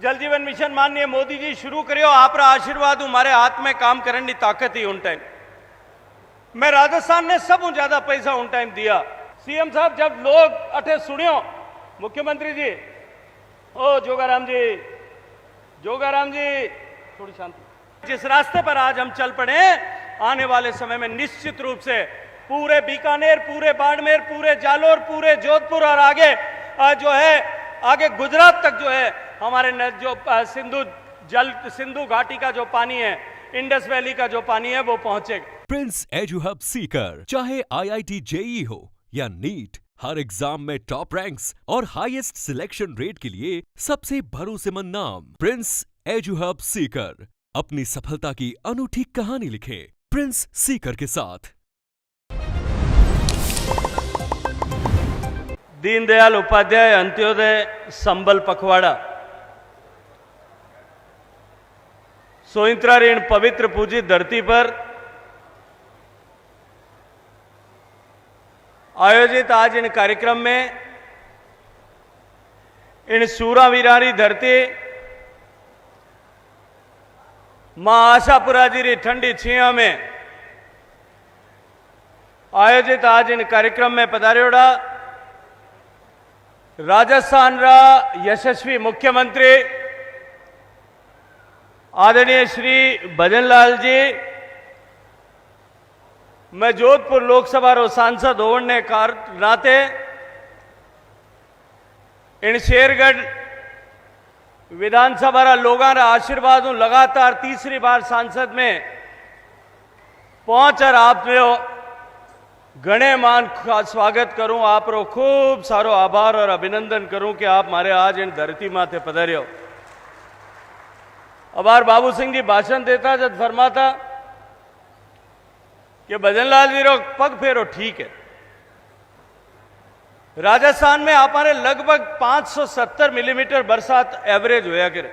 जल जीवन मिशन माननीय मोदी जी शुरू करियो आपरा आशीर्वाद मारे हाथ में काम करने की ताकत ही उन टाइम मैं राजस्थान ने सब ज्यादा पैसा उन टाइम दिया। सीएम साहब जब लोग अठे सुनियो मुख्यमंत्री जी ओ जोगाराम जी थोड़ी शांति, जिस रास्ते पर आज हम चल पड़े आने वाले समय में निश्चित रूप से पूरे बीकानेर, पूरे बाड़मेर, पूरे जालोर, पूरे जोधपुर और आगे जो है आगे गुजरात तक जो है हमारे जो सिंधु घाटी का जो पानी है, इंडस वैली का जो पानी है वो पहुंचेगा। प्रिंस एजू हब सीकर चाहे IIT JEE हो या नीट, हर एग्जाम में टॉप रैंक्स और हाईएस्ट सिलेक्शन रेट के लिए सबसे भरोसेमंद नाम प्रिंस एजू हब सीकर। अपनी सफलता की अनूठी कहानी लिखें प्रिंस सीकर के साथ। दीनदयाल उपाध्याय अंत्योदय संबल पखवाड़ा सोइंत्रा इन पवित्र पूजित धरती पर आयोजित आज इन कार्यक्रम में इन सूरावीरारी धरती मां आशापुरा जी री ठंडी छिया में आयोजित आज इन कार्यक्रम में पधारियोड़ा राजस्थान रा यशस्वी मुख्यमंत्री आदरणीय श्री भजनलाल जी, मैं जोधपुर लोकसभा रो सांसद होने के नाते इन शेरगढ़ विधानसभा रा लोगों रा आशीर्वाद हूं लगातार तीसरी बार सांसद में पहुंच आप घणे मान का स्वागत करूं, आप रो खूब सारो आभार और अभिनंदन करूं कि आप मारे आज इन धरती माथे पधारियो। अबार बाबू सिंह जी भाषण देता जब फरमाता कि भजनलाल जी रो पग फेरो ठीक है। राजस्थान में हमारे लगभग 570 मिलीमीटर बरसात एवरेज होया करे।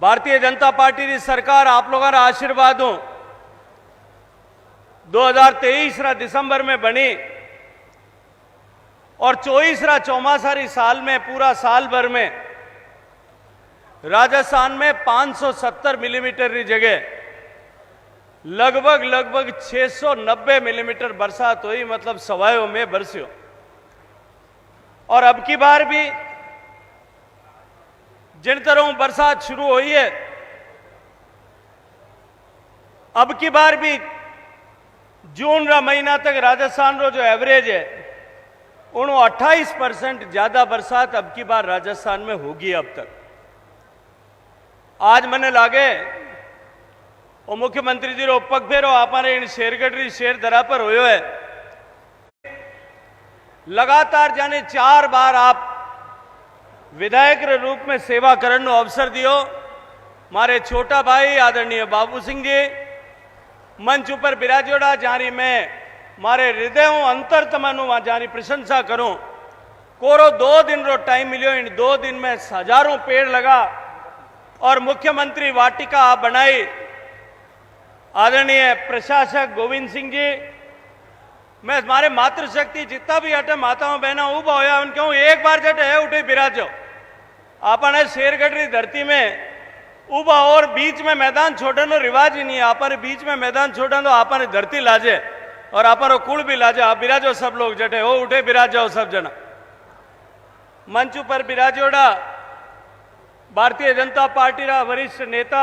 भारतीय जनता पार्टी की सरकार आप लोगों का आशीर्वाद हो 2023 रा दिसंबर में बनी और 24 रा चौमासारी साल में पूरा साल भर में राजस्थान में 570 मिलीमीटर की जगह लगभग 690 मिलीमीटर बरसात हुई, मतलब सवायों में बरसियो। और अब की बार भी जिन तरह बरसात शुरू हुई है, अब की बार भी जून रा महीना तक राजस्थान रो जो एवरेज है उन 28% ज्यादा बरसात अब की बार राजस्थान में होगी अब तक। आज मने लागे और मुख्यमंत्री जी रो पग फेरो हमारे इन शेरगढ़ शेर दरा पर होयो है। लगातार जाने 4 बार आप विधायक के रूप में सेवा करने नो अवसर दियो। मारे छोटा भाई आदरणीय बाबू सिंह जी मंच ऊपर बिराजोड़ा, जारी में मारे हृदयों अंतरतमनु जारी प्रशंसा करूं। कोरो 2 दिन रो टाइम मिलियो, इन 2 दिन में हजारों पेड़ लगा और मुख्यमंत्री वाटिका बनाई। आदरणीय प्रशासक गोविंद सिंह जी, मैं हमारे मातृशक्ति जितना भी हटे माताओं बहना उबा होया उनके एक बार जटे है उठे बिराजो। आपने शेरगढ़ की धरती में उबा और बीच में मैदान छोड़ने रिवाज ही नहीं है। आपने बीच में मैदान छोड़न तो आपने धरती लाजे और आपनो कुल भी लाजे। आप बिराजो सब लोग जटे हो उठे बिराज जाओ सब जना। मंच पर बिराजोड़ा भारतीय जनता पार्टी रा वरिष्ठ नेता,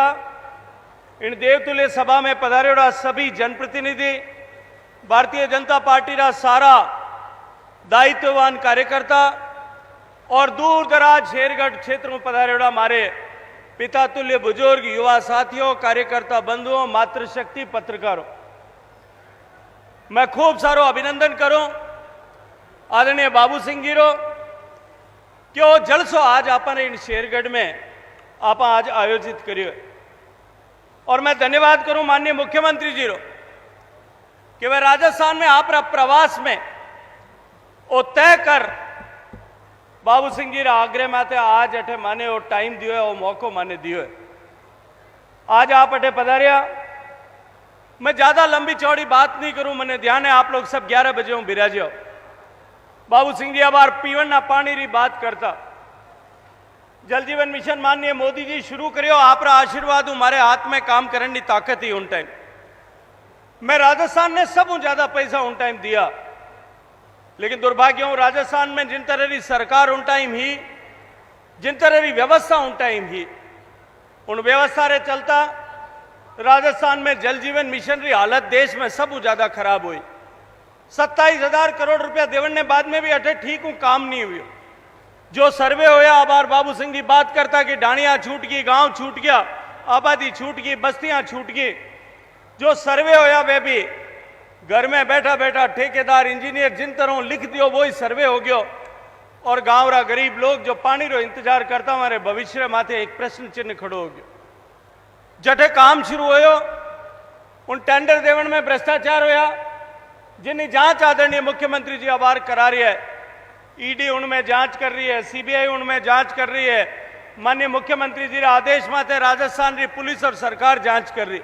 इन देवतुल्य सभा में पधारेड़ा सभी जनप्रतिनिधि, भारतीय जनता पार्टी रा सारा दायित्ववान कार्यकर्ता और दूर दराज शेरगढ़ क्षेत्र में पधारेड़ा मारे पिता तुल्य बुजुर्ग, युवा साथियों, कार्यकर्ता बंधुओं, मातृशक्ति पत्रकारों, मैं खूब सारो अभिनंदन करूं आदरणीय बाबू सिंह जी रो क्यों जलसो आज आपने इन शेरगढ़ में आप आज आयोजित करियो। और मैं धन्यवाद करूं माननीय मुख्यमंत्री जी रो कि वह राजस्थान में आप प्रवास में वो तय कर बाबू सिंह जी आग्रह माते आज अठे माने वो टाइम दियो है, वो मौको माने दियो है। आज आप अठे पधारिया। मैं ज्यादा लंबी चौड़ी बात नहीं करूं, मैंने ध्यान है आप लोग सब 11 बजे हूं बिराजो। बाबू सिंह जी अब पीवन ना पानी री बात करता जल जीवन मिशन माननीय मोदी जी शुरू करियो आपरा आशीर्वाद मारे हाथ में काम करने की ताकत ही उन टाइम मैं राजस्थान ने सब ज्यादा पैसा उन टाइम दिया, लेकिन दुर्भाग्य हूं राजस्थान में जिन तरह की सरकार उन टाइम ही, जिन तरह की व्यवस्था उन टाइम ही, उन व्यवस्था रे चलता राजस्थान में जल जीवन मिशन की हालत देश में सब ज्यादा खराब हुई। 27,000 करोड़ रुपया देवने बाद में भी अठे ठीक हूं काम नहीं हुई। जो सर्वे होया आबार बाबू सिंह की बात करता कि डाणिया छूट गई, गांव छूट गया, आबादी छूट गई, बस्तियां छूट गई। जो सर्वे होया वे भी घर में बैठा बैठा ठेकेदार इंजीनियर जिन तरह लिख दियो वही सर्वे हो गयो, और गांव रा गरीब लोग जो पानी रो इंतजार करता हमारे भविष्य माथे एक प्रश्न चिन्ह खड़ो हो गयो। जठे काम शुरू होयो उन टेंडर देवन में भ्रष्टाचार होया, जिनकी जांच आदरणीय मुख्यमंत्री जी आभार करा रही है। ईडी उनमें जांच कर रही है, सीबीआई उनमें जांच कर रही है, माननीय मुख्यमंत्री जी आदेश माते राजस्थान की पुलिस और सरकार जांच कर रही।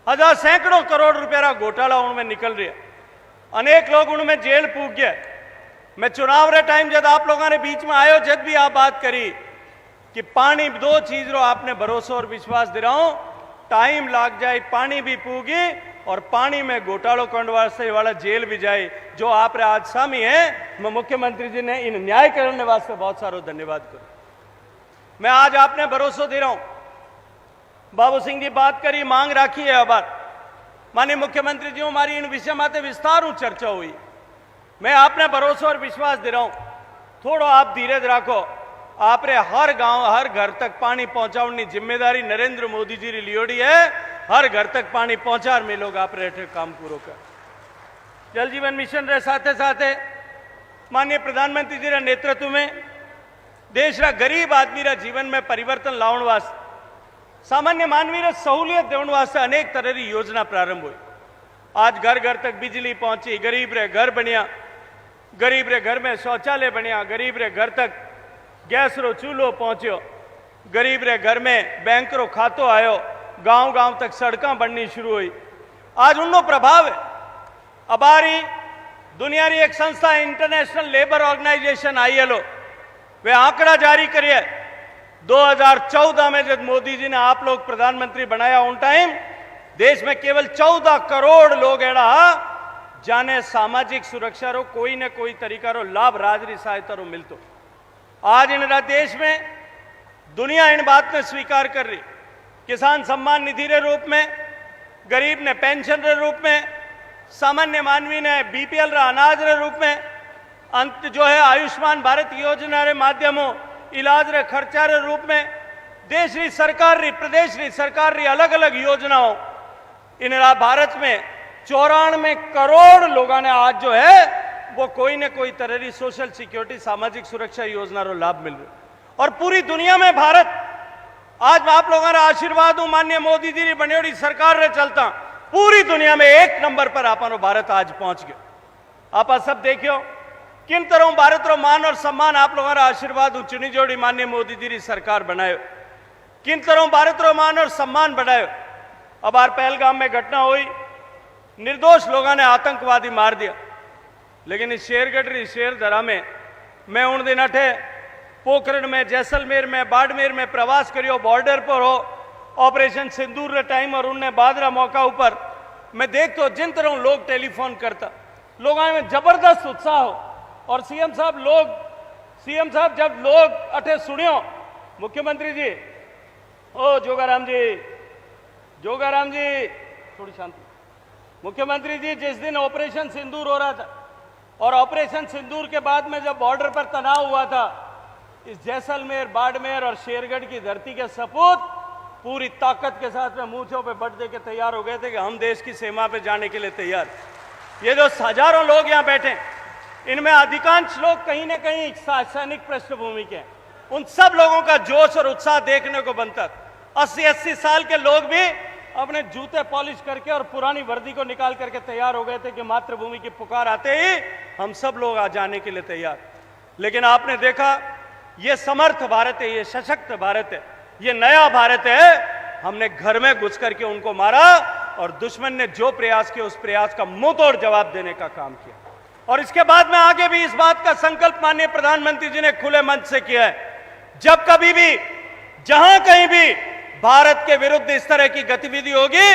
हजार सैकड़ों करोड़ रुपया का घोटाला उनमें निकल रही है, अनेक लोग उनमें जेल पूग गए। मैं चुनाव रे टाइम जब आप लोगों ने बीच में आयो जब भी आप बात करी कि पानी दो चीज रो आपने भरोसा और विश्वास दिलाओ, टाइम लाग जाए पानी भी पूगी और पानी में घोटालों करने वास्ते वाला जेल भी जाए, जो आप रे आज सामी है। मैं मुख्यमंत्री जी ने इन न्याय करने वास्ते बहुत सारा धन्यवाद करूं। मैं आज आपने भरोसा दे रहा हूं, बाबू सिंह जी बात करी, मांग राखी है आभार माननीय मुख्यमंत्री जी हमारी इन विषय माते विस्तार चर्चा हुई। मैं आपने भरोसा और विश्वास दे रहा हूं, थोड़ा आप धीरज राखो। आपरे हर गांव हर घर तक पानी पहुंचाने की जिम्मेदारी नरेंद्र मोदी जी री लियोड़ी है। हर घर तक पानी पहुंचा में लोग आप रहे काम पूरा कर। जल जीवन मिशन रे साथे साथे माननीय प्रधानमंत्री जी रे नेतृत्व में देश रा गरीब आदमी रा जीवन में परिवर्तन लाने वास्ते, सामान्य मानवी रे सहूलियत देने वास्ते अनेक तरह की योजना प्रारंभ हुई। आज घर घर तक बिजली पहुंची, गरीब रे घर बनिया, गरीब रे घर में शौचालय बनिया, गरीब रे घर तक गैस रो चूल्हो पहुंचो, गरीब रे घर में बैंक रो खातो आयो, गांव गांव तक सड़कें बननी शुरू हुई। आज उनको प्रभाव है। अबारी दुनिया री एक संस्था इंटरनेशनल लेबर ऑर्गेनाइजेशन ILO वे आंकड़ा जारी करिए 2014 में जब मोदी जी ने आप लोग प्रधानमंत्री बनाया उन टाइम देश में केवल 14 करोड़ लोग एड़ा जाने सामाजिक सुरक्षा रो कोई न कोई तरीका रो लाभ राजरी सहायता रो मिलतो। आज इन देश में दुनिया इन बात ने स्वीकार कर रही, किसान सम्मान निधि रे रूप में, गरीब ने पेंशन रे रूप में, सामान्य मानवी ने BPL रा अनाज रे रूप में, अंत जो है आयुष्मान भारत योजना रे माध्यमों इलाज रे खर्चा रे रूप में, देश री सरकार री प्रदेश री सरकार री अलग अलग योजनाओं इन भारत में 94 करोड़ लोगों ने आज जो है वो कोई न कोई तरह की सोशल सिक्योरिटी सामाजिक सुरक्षा योजना रो लाभ मिल रहा। और पूरी दुनिया में भारत आज आप लोगों का आशीर्वाद हूं माननीय मोदी जी की बनेड़ी सरकार रे चलता पूरी दुनिया में 1 नंबर पर आपनो भारत आज पहुंच गया। आप सब देखियो किन तरह भारत रो मान और सम्मान आप लोगों का आशीर्वाद हूं चुनी जोड़ी माननीय मोदी जी की सरकार बनायो, किन तरह भारत रो मान और सम्मान बढ़ायो। अब आर पहलगाम में घटना हुई, निर्दोष लोगों ने आतंकवादी मार दिया, लेकिन इस शेरगढ़ शेर दरा में मैं उन दिन अठे पोखरण में, जैसलमेर में, बाड़मेर में प्रवास करियो, बॉर्डर पर हो ऑपरेशन सिंदूर रे टाइम और उनने बादरा मौका ऊपर मैं देखते हो जिन तरह लोग टेलीफोन करता, लोगों में जबरदस्त उत्साह हो। और सीएम साहब जब लोग अठे सुनियो मुख्यमंत्री जी, ओ जोगाराम जी थोड़ी शांति, मुख्यमंत्री जी जिस दिन ऑपरेशन सिंदूर हो रहा था और ऑपरेशन सिंदूर के बाद में जब बॉर्डर पर तनाव हुआ था, इस जैसलमेर, बाड़मेर और शेरगढ़ की धरती के सपूत पूरी ताकत के साथ में मूंछों पे बट दे के तैयार हो गए थे कि हम देश की सीमा पे जाने के लिए तैयार। ये जो हजारों लोग यहाँ बैठे, इनमें अधिकांश लोग कहीं न कहीं सैनिक पृष्ठभूमि के हैं। उन सब लोगों का जोश और उत्साह देखने को बनता। 80-80 साल के लोग भी अपने जूते पॉलिश करके और पुरानी वर्दी को निकाल करके तैयार हो गए थे कि मातृभूमि की पुकार आते ही हम सब लोग आ जाने के लिए तैयार। लेकिन आपने देखा ये समर्थ भारत है, ये सशक्त भारत है, ये नया भारत है। हमने घर में घुस करके उनको मारा और दुश्मन ने जो प्रयास किया उस प्रयास का मुंह तोड़ जवाब देने का काम किया। और इसके बाद में आगे भी इस बात का संकल्प माननीय प्रधानमंत्री जी ने खुले मंच से किया है, जब कभी भी जहां कहीं भी भारत के विरुद्ध इस तरह की गतिविधि होगी,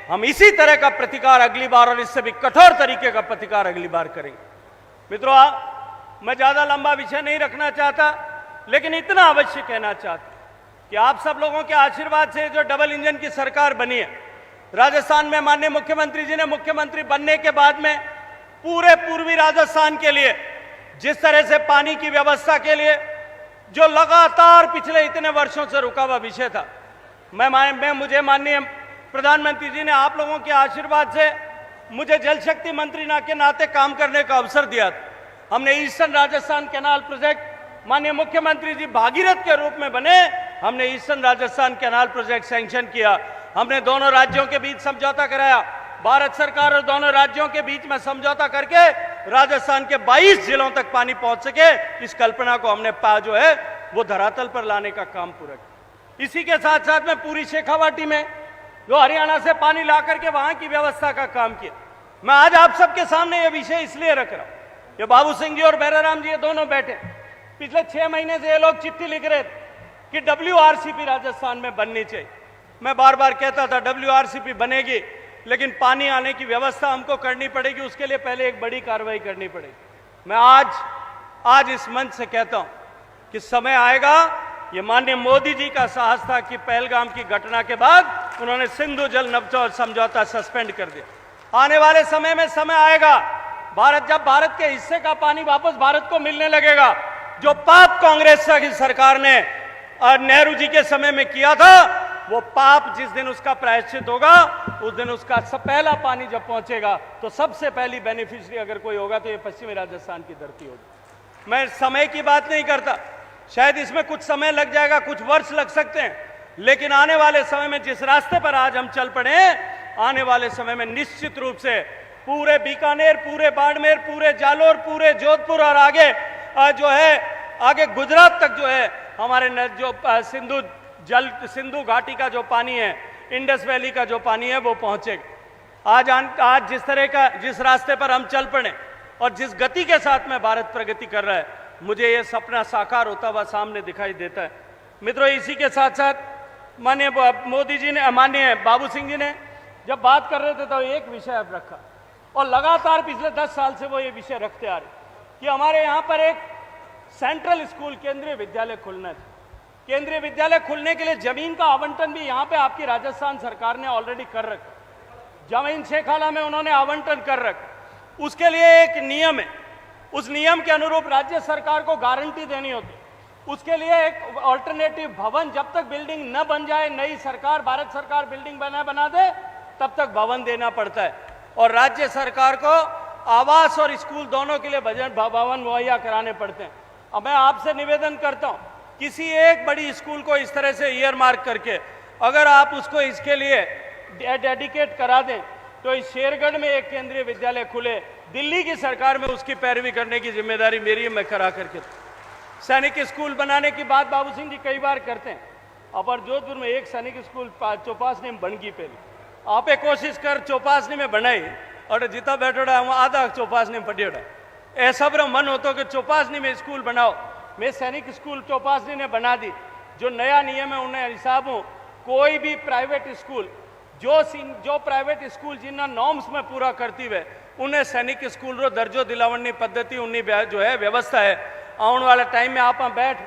हम इसी तरह का प्रतिकार अगली बार और इससे भी कठोर तरीके का प्रतिकार अगली बार करेंगे। मित्रों, मैं ज्यादा लंबा विषय नहीं रखना चाहता, लेकिन इतना अवश्य कहना चाहता कि आप सब लोगों के आशीर्वाद से जो डबल इंजन की सरकार बनी है, राजस्थान में माननीय मुख्यमंत्री जी ने मुख्यमंत्री बनने के बाद में पूरे पूर्वी राजस्थान के लिए जिस तरह से पानी की व्यवस्था के लिए जो लगातार पिछले इतने वर्षों से रुका हुआ विषय था, मुझे माननीय प्रधानमंत्री जी ने आप लोगों के आशीर्वाद से मुझे जल शक्ति मंत्री के नाते काम करने का अवसर दिया था। हमने ईस्टर्न राजस्थान कैनाल प्रोजेक्ट, माननीय मुख्यमंत्री जी भागीरथ के रूप में बने, हमने eastern Rajasthan canal project sanction किया। हमने दोनों राज्यों के बीच समझौता कराया, भारत सरकार और दोनों राज्यों के बीच में समझौता करके राजस्थान के 22 जिलों तक पानी पहुंच सके, इस कल्पना को हमने जो है वो धरातल पर लाने का काम पूरा किया। इसी के साथ साथ में पूरी शेखावाटी में जो हरियाणा से पानी ला करके वहां की व्यवस्था का काम किया। मैं आज आप सबके सामने ये विषय इसलिए रख रहा हूं, ये बाबू सिंह जी और बैराराम जी ये दोनों बैठे, पिछले 6 महीने से ये लोग चिट्ठी लिख रहे थे कि WRCP राजस्थान में बननी चाहिए। मैं बार बार कहता था WRCP बनेगी, लेकिन पानी आने की व्यवस्था हमको करनी पड़ेगी, उसके लिए पहले एक बड़ी कार्रवाई करनी पड़ेगी। मैं आज इस मंच से कहता हूं कि समय आएगा, ये माननीय मोदी जी का साहस था कि पहलगाम की घटना के बाद उन्होंने सिंधु जल नमूना समझौता सस्पेंड कर दिया। आने वाले समय में समय आएगा, जब भारत के हिस्से का पानी वापस भारत को मिलने लगेगा, जो पाप कांग्रेस की सरकार ने नेहरू जी के समय में किया था, वो पाप जिस दिन उसका प्रायश्चित होगा, उस दिन उसका पहला पानी जब पहुंचेगा तो सबसे पहली बेनिफिशियरी अगर कोई होगा तो ये पश्चिमी राजस्थान की धरती होगी। मैं समय की बात नहीं करता, शायद इसमें कुछ समय लग जाएगा, कुछ वर्ष लग सकते हैं, लेकिन आने वाले समय में जिस रास्ते पर आज हम चल पड़े हैं, आने वाले समय में निश्चित रूप से पूरे बीकानेर, पूरे बाड़मेर, पूरे जालोर, पूरे जोधपुर और आगे जो है आगे गुजरात तक जो है हमारे जो सिंधु घाटी का जो पानी है, इंडस वैली का जो पानी है वो पहुंचेगा। आज जिस रास्ते पर हम चल पड़े और जिस गति के साथ में भारत प्रगति कर रहा है, मुझे ये सपना साकार होता हुआ सामने दिखाई देता है। मित्रों, इसी के साथ साथ माननीय मोदी जी ने, माननीय बाबू सिंह जी ने जब बात कर रहे थे तो एक विषय अब रखा और लगातार पिछले 10 साल से वो ये विषय रखते आ रहे कि हमारे यहाँ पर एक सेंट्रल स्कूल, केंद्रीय विद्यालय खुलना है। केंद्रीय विद्यालय खुलने के लिए जमीन का आवंटन भी यहाँ पे आपकी राजस्थान सरकार ने ऑलरेडी कर रखा, जमीन शेखाला में उन्होंने आवंटन कर रखा। उसके लिए एक नियम है, उस नियम के अनुरूप राज्य सरकार को गारंटी देनी होती, उसके लिए एक ऑल्टरनेटिव भवन, जब तक बिल्डिंग न बन जाए, नई सरकार, भारत सरकार बिल्डिंग बना दे, तब तक भवन देना पड़ता है। और राज्य सरकार को आवास और स्कूल दोनों के लिए भवन मुहैया कराने पड़ते हैं। अब मैं आपसे निवेदन करता हूं, किसी एक बड़ी स्कूल को इस तरह से ईयर मार्क करके अगर आप उसको इसके लिए डेडिकेट करा दें तो इस शेरगढ़ में एक केंद्रीय विद्यालय खुले, दिल्ली की सरकार में उसकी पैरवी करने की जिम्मेदारी मेरी है, मैं करा करके। सैनिक स्कूल बनाने की बात बाबू सिंह जी कई बार करते हैं, अपर जोधपुर में एक सैनिक स्कूल चौपासनी में बन गई, पहले आपे कोशिश कर चौपासनी में बनाई और जितना बैठोड़ा वहाँ आधा चौपासनी में पढ़ियोड़ा, ऐसा बड़ा मन हो तो कि चौपासनी में स्कूल बनाओ। मैं सैनिक स्कूल चौपासनी ने बना दी, जो नया नियम है उन्हें हिसाब हो, कोई भी प्राइवेट स्कूल जो प्राइवेट स्कूल जिन्ना नॉर्म्स में पूरा करती है उन्हें सैनिक स्कूल रो दर्जो दिलावनी पद्धति उन्नी जो है व्यवस्था है। आने वाले टाइम में आप बैठ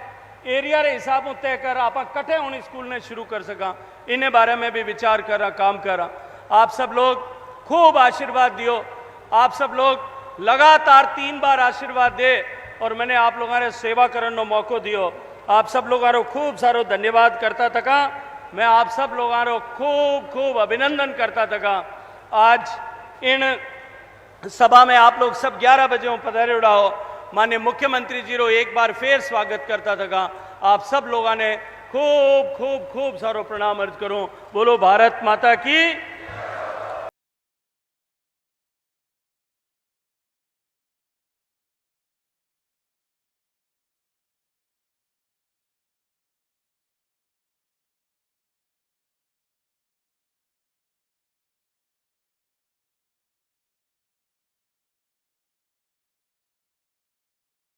एरिया रे हिसाब तय कर आप कटे उन स्कूल ने शुरू कर सका, इन्हें बारे में भी विचार कर रहा, काम कर रहा। आप सब लोग खूब आशीर्वाद दियो, आप सब लोग लगातार 3 बार आशीर्वाद दे और मैंने आप लोगों ने सेवा करने नो मौको दियो। आप सब लोगों को खूब सारो धन्यवाद करता थका, मैं आप सब लोगों को खूब खूब अभिनंदन करता थका। आज इन सभा में आप लोग सब 11 बजे पधारे उड़ा हो, माननीय मुख्यमंत्री जी रो एक बार फिर स्वागत करता थका। आप सब लोगों ने खूब खूब खूब सारो प्रणाम अर्ज करूं। बोलो भारत माता की।